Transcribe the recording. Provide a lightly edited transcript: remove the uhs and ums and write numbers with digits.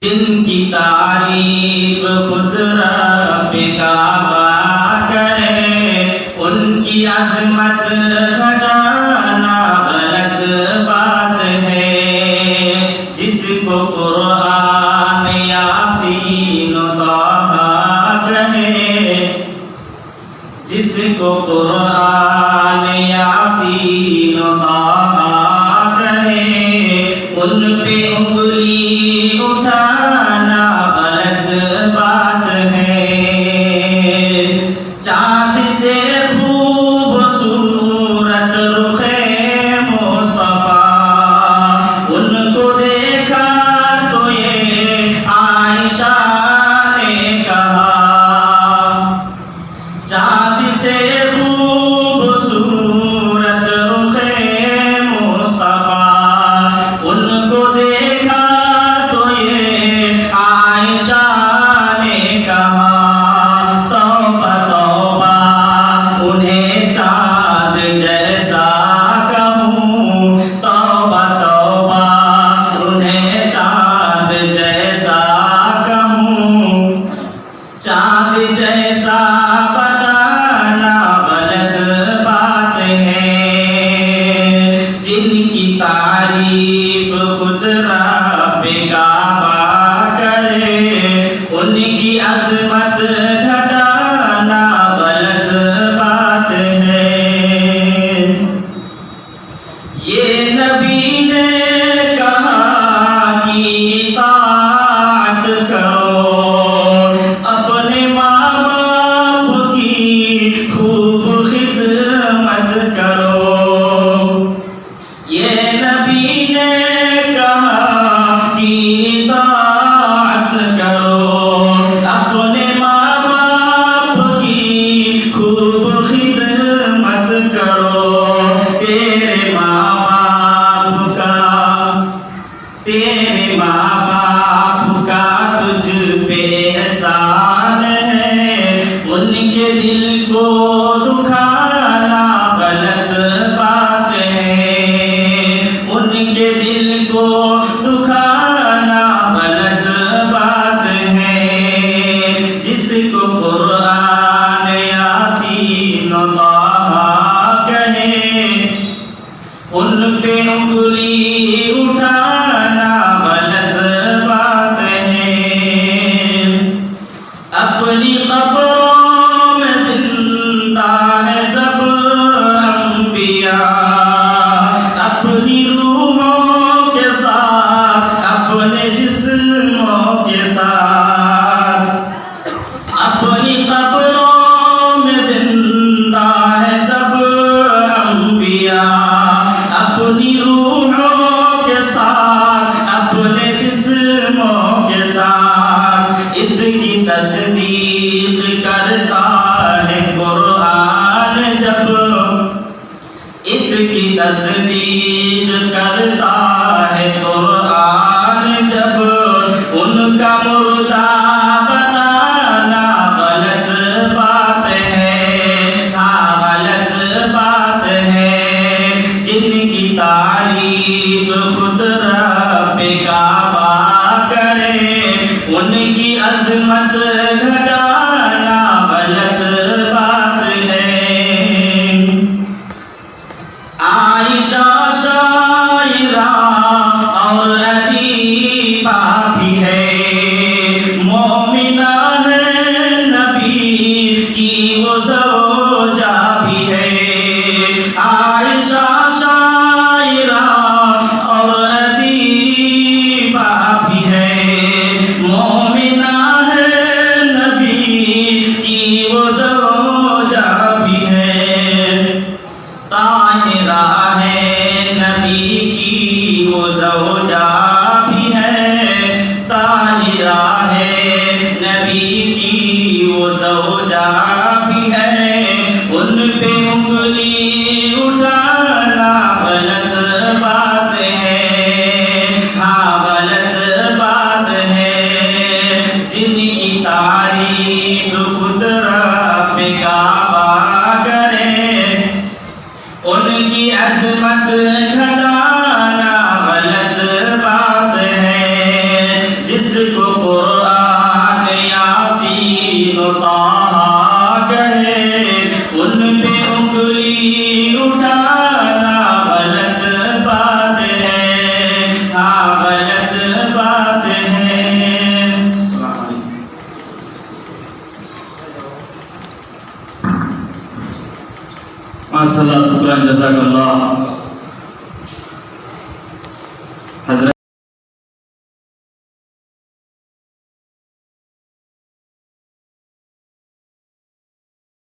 जिनकी तारीफ खुद रब काबा करे, उनकी अज़मत घटाना गलत बात है। जिसको कुरान यासीन ताहा कहे, जिसको कुरान यासीन ताहा कहे, उन पे उंगली उठाना गलत बात है। चाँद से खूबसूरत रुखे मुस्तफा, उनको देखा तो ये आयशा ने कहा। चाँद से खूबसूरत रुखे मुस्तफा, उनको देखा तो ये आयशा ने कहा। तौबा तौबा उन्हें चाँद जैसा कहूँ, तौबा तौबा उन्हें चाँद जैसा कहूँ। चाँद जैसा बताना गलत बात है। जिनकी तारीफ खुद रब काबा करे, उनकी अज़मत घटाना गलत बात है। ये नबी ने कहा कि इताअत करो, अपने माँ बाप की खूब खिदमत करो। ये नबी ने कहा कि इताअत करो, अपने माँ बाप की खूब खिदमत करो। तेरे माँ बाप का तुझ पे एहसान है, उनके दिल को दुखाना गलत बात है। उनके दिल को दुखाना गलत बात है। जिसको कुरान यासीन ताहा कहे, उन पे उंगली उठाना गलत बात है। अपनी कब्रों में जिंदा है सब अंबिया, अपनी रूहों के साथ, अपने जिस्मों के साथ। अपनी कब्रों में जिंदा है सब अंबिया, अपनी रूहों के साथ, अपने जिस्मों के साथ। इसकी तस्दीक करता है कुरान जब, इसकी तस्दीक करता है कुरान जब। उनका मुर्दा बताना गलत बात है, हाँ गलत बात है। जिनकी तारीफ खुद रब काबा करे, उनकी अज़मत घटाना गलत बात है। आयशा शायरा और अदीबा भी है, मोमिना है नबी की वो ज़ौजा भी है। आयशा शायरा और अदीबा भी है, मोमिना है नबी माशाल्लाह शुक्रान जज़ाकल्लाह।